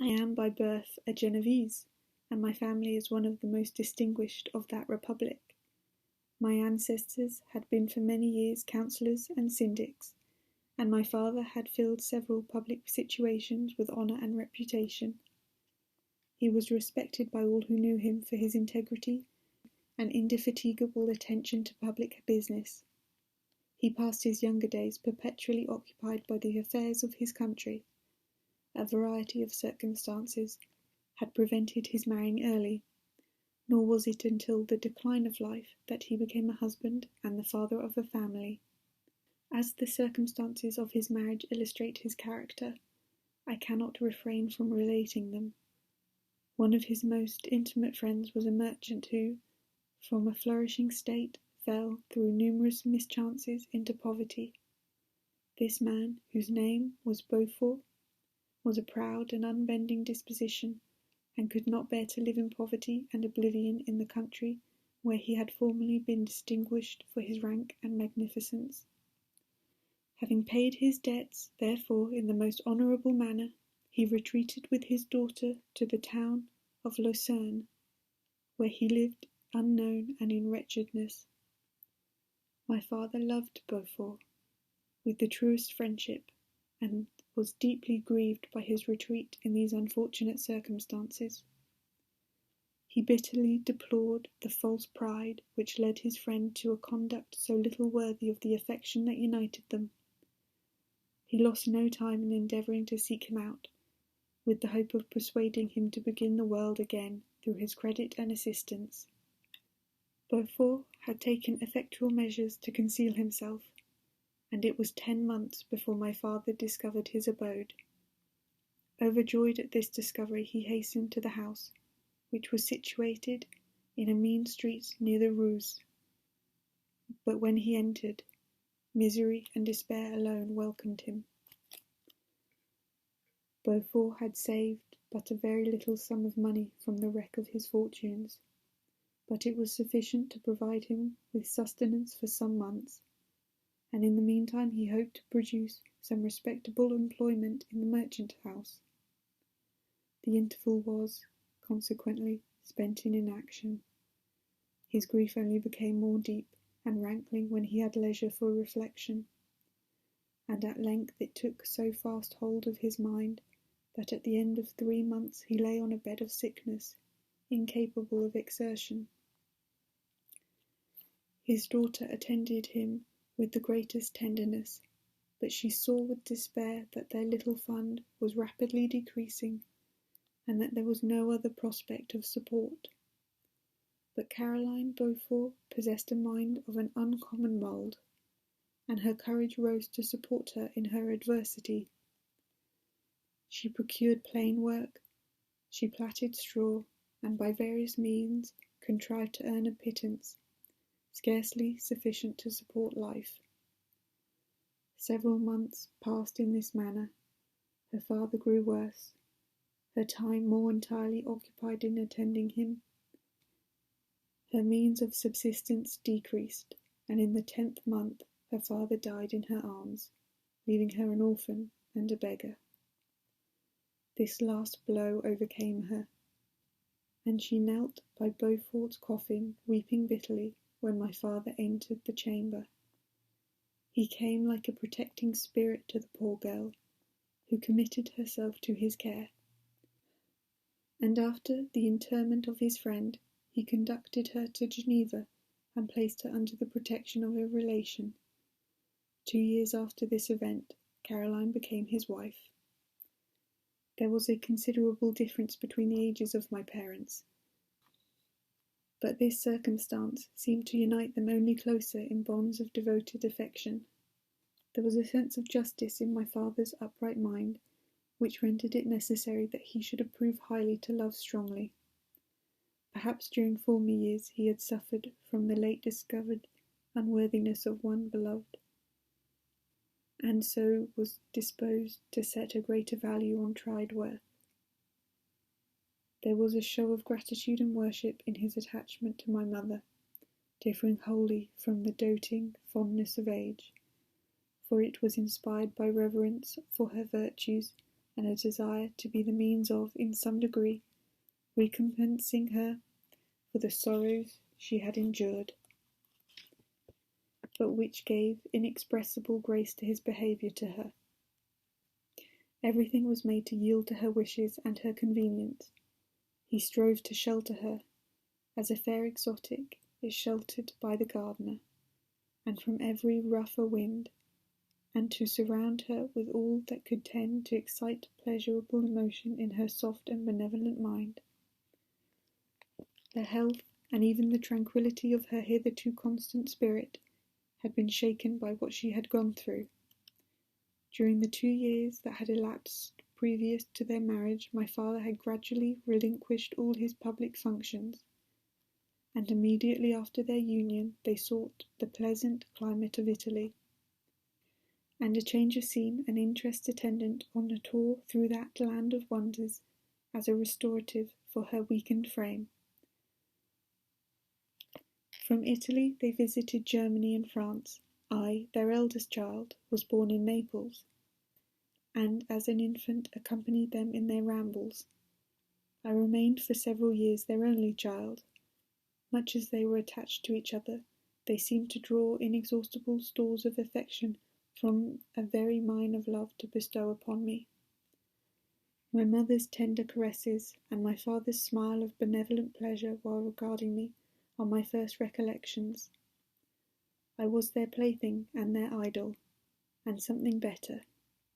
I am by birth a Genoese, and my family is one of the most distinguished of that republic. My ancestors had been for many years councillors and syndics, and my father had filled several public situations with honour and reputation. He was respected by all who knew him for his integrity and indefatigable attention to public business. He passed his younger days perpetually occupied by the affairs of his country. A variety of circumstances had prevented his marrying early, nor was it until the decline of life that he became a husband and the father of a family. As the circumstances of his marriage illustrate his character, I cannot refrain from relating them. One of his most intimate friends was a merchant who, from a flourishing state, fell, through numerous mischances, into poverty. This man, whose name was Beaufort, was a proud and unbending disposition, and could not bear to live in poverty and oblivion in the country where he had formerly been distinguished for his rank and magnificence. Having paid his debts, therefore, in the most honourable manner, he retreated with his daughter to the town of Lausanne, where he lived unknown and in wretchedness. My father loved Beaufort with the truest friendship, and was deeply grieved by his retreat in these unfortunate circumstances. He bitterly deplored the false pride which led his friend to a conduct so little worthy of the affection that united them. He lost no time in endeavouring to seek him out, with the hope of persuading him to begin the world again through his credit and assistance. Beaufort had taken effectual measures to conceal himself, and it was 10 months before my father discovered his abode. Overjoyed at this discovery, he hastened to the house, which was situated in a mean street near the Ruse. But when he entered, misery and despair alone welcomed him. Beaufort had saved but a very little sum of money from the wreck of his fortunes, but it was sufficient to provide him with sustenance for some months, and in the meantime he hoped to produce some respectable employment in the merchant house. The interval was, consequently, spent in inaction. His grief only became more deep and rankling when he had leisure for reflection, and at length it took so fast hold of his mind that at the end of 3 months he lay on a bed of sickness, incapable of exertion. His daughter attended him with the greatest tenderness, but she saw with despair that their little fund was rapidly decreasing, and that there was no other prospect of support. But Caroline Beaufort possessed a mind of an uncommon mould, and her courage rose to support her in her adversity. She procured plain work, she plaited straw, and by various means contrived to earn a pittance, scarcely sufficient to support life. Several months passed in this manner. Her father grew worse, her time more entirely occupied in attending him. Her means of subsistence decreased, and in the 10th month her father died in her arms, leaving her an orphan and a beggar. This last blow overcame her, and she knelt by Beaufort's coffin, weeping bitterly, when my father entered the chamber. He came like a protecting spirit to the poor girl, who committed herself to his care, and after the interment of his friend, he conducted her to Geneva and placed her under the protection of a relation. 2 years after this event, Caroline became his wife. There was a considerable difference between the ages of my parents, but this circumstance seemed to unite them only closer in bonds of devoted affection. There was a sense of justice in my father's upright mind, which rendered it necessary that he should approve highly to love strongly. Perhaps during former years he had suffered from the late discovered unworthiness of one beloved, and so was disposed to set a greater value on tried worth. There was a show of gratitude and worship in his attachment to my mother, differing wholly from the doting fondness of age, for it was inspired by reverence for her virtues and a desire to be the means of, in some degree, recompensing her for the sorrows she had endured, but which gave inexpressible grace to his behaviour to her. Everything was made to yield to her wishes and her convenience. He strove to shelter her, as a fair exotic is sheltered by the gardener, and from every rougher wind, and to surround her with all that could tend to excite pleasurable emotion in her soft and benevolent mind. The health, and even the tranquillity of her hitherto constant spirit, had been shaken by what she had gone through. During the 2 years that had elapsed previous to their marriage, my father had gradually relinquished all his public functions, and immediately after their union they sought the pleasant climate of Italy, and a change of scene and interest attendant on a tour through that land of wonders as a restorative for her weakened frame. From Italy they visited Germany and France. I, their eldest child, was born in Naples, and as an infant accompanied them in their rambles. I remained for several years their only child. Much as they were attached to each other, they seemed to draw inexhaustible stores of affection from a very mine of love to bestow upon me. My mother's tender caresses, and my father's smile of benevolent pleasure while regarding me, are my first recollections. I was their plaything and their idol, and something better,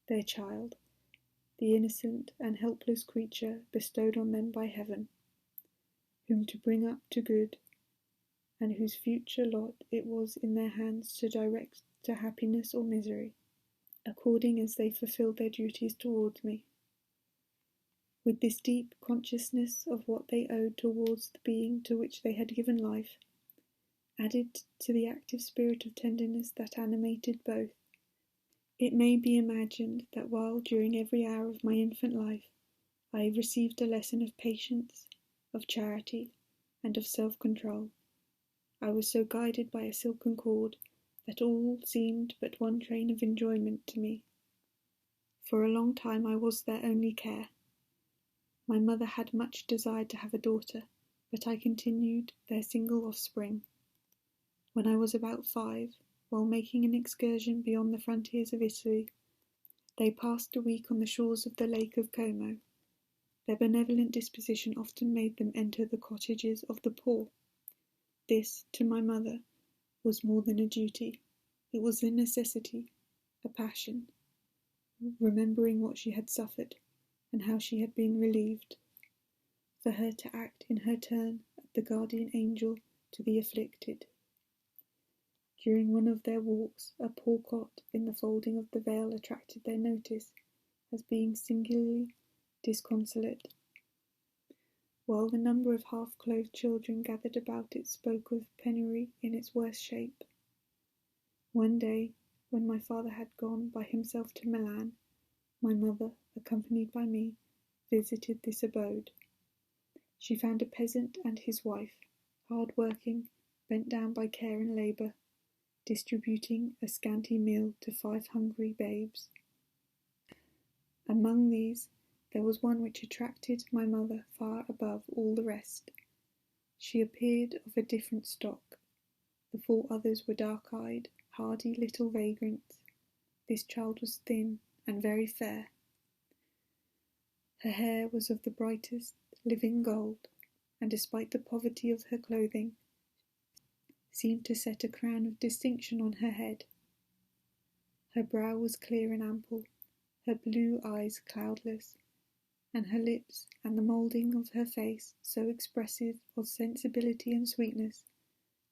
their child, the innocent and helpless creature bestowed on them by heaven, whom to bring up to good, and whose future lot it was in their hands to direct to happiness or misery, according as they fulfilled their duties towards me. With this deep consciousness of what they owed towards the being to which they had given life, added to the active spirit of tenderness that animated both, it may be imagined that while during every hour of my infant life I received a lesson of patience, of charity, and of self-control, I was so guided by a silken cord that all seemed but one train of enjoyment to me. For a long time I was their only care. My mother had much desired to have a daughter, but I continued their single offspring. When I was about 5, while making an excursion beyond the frontiers of Italy, they passed a week on the shores of the Lake of Como. Their benevolent disposition often made them enter the cottages of the poor. This, to my mother, was more than a duty. It was a necessity, a passion, remembering what she had suffered, and how she had been relieved, for her to act in her turn as the guardian angel to the afflicted. During one of their walks, a poor cot in the folding of the veil attracted their notice as being singularly disconsolate, while the number of half-clothed children gathered about it spoke of penury in its worst shape. One day, when my father had gone by himself to Milan, my mother, accompanied by me, visited this abode. She found a peasant and his wife, hard-working, bent down by care and labour, distributing a scanty meal to 5 hungry babes. Among these, there was one which attracted my mother far above all the rest. She appeared of a different stock. The 4 others were dark-eyed, hardy little vagrants. This child was thin and very fair. Her hair was of the brightest living gold, and despite the poverty of her clothing, seemed to set a crown of distinction on her head. Her brow was clear and ample, her blue eyes cloudless, and her lips and the moulding of her face so expressive of sensibility and sweetness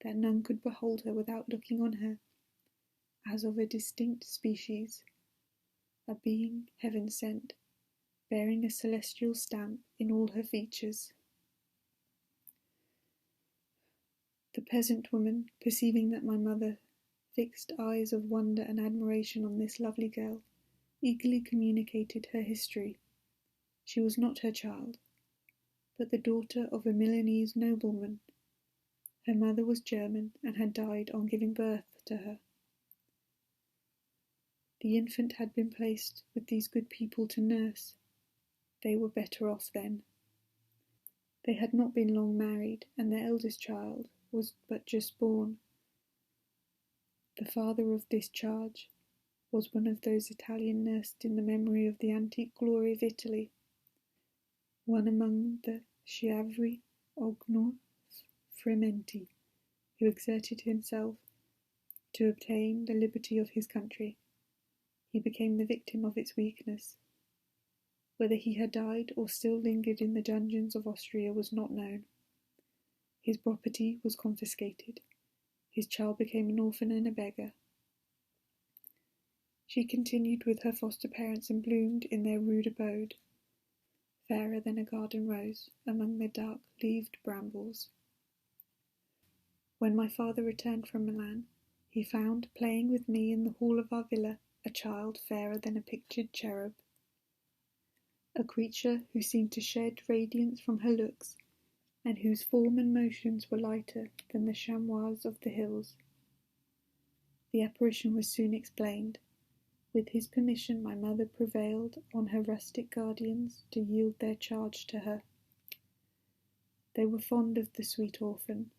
that none could behold her without looking on her as of a distinct species, a being heaven-sent, bearing a celestial stamp in all her features. The peasant woman, perceiving that my mother fixed eyes of wonder and admiration on this lovely girl, eagerly communicated her history. She was not her child, but the daughter of a Milanese nobleman. Her mother was German and had died on giving birth to her. The infant had been placed with these good people to nurse. They were better off then. They had not been long married, and their eldest child was but just born. The father of this charge was one of those Italian nursed in the memory of the antique glory of Italy, one among the Schiavri Ognor Frementi, who exerted himself to obtain the liberty of his country. He became the victim of its weakness. Whether he had died or still lingered in the dungeons of Austria was not known. His property was confiscated. His child became an orphan and a beggar. She continued with her foster parents and bloomed in their rude abode, fairer than a garden rose among the dark-leaved brambles. When my father returned from Milan, he found, playing with me in the hall of our villa, a child fairer than a pictured cherub, a creature who seemed to shed radiance from her looks, and whose form and motions were lighter than the chamois of the hills. The apparition was soon explained. With his permission, my mother prevailed on her rustic guardians to yield their charge to her. They were fond of the sweet orphan.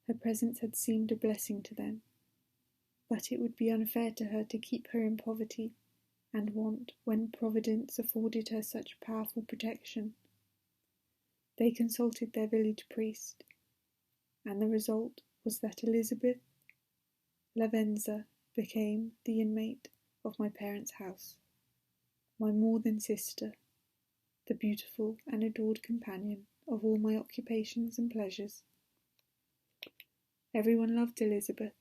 Her presence had seemed a blessing to them, but it would be unfair to her to keep her in poverty and want when Providence afforded her such powerful protection. They consulted their village priest, and the result was that Elizabeth Lavenza became the inmate of my parents' house, my more-than-sister, the beautiful and adored companion of all my occupations and pleasures. Everyone loved Elizabeth.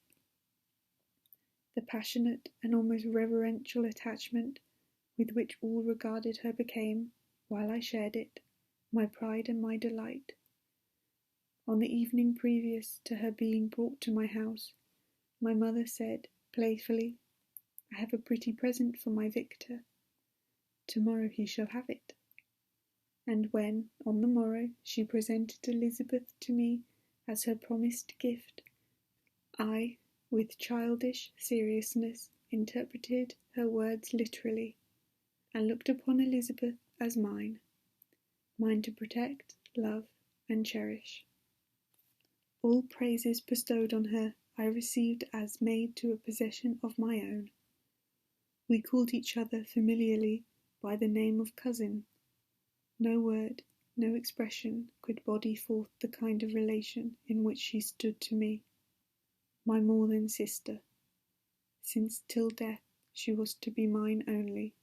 The passionate and almost reverential attachment with which all regarded her became, while I shared it, my pride and my delight. On the evening previous to her being brought to my house, my mother said, playfully, "I have a pretty present for my Victor. Tomorrow he shall have it." And when, on the morrow, she presented Elizabeth to me as her promised gift, I, with childish seriousness, interpreted her words literally, and looked upon Elizabeth as mine to protect, love, and cherish. All praises bestowed on her I received as made to a possession of my own. We called each other familiarly by the name of cousin. No word, no expression could body forth the kind of relation in which she stood to me, my more than sister, since till death she was to be mine only.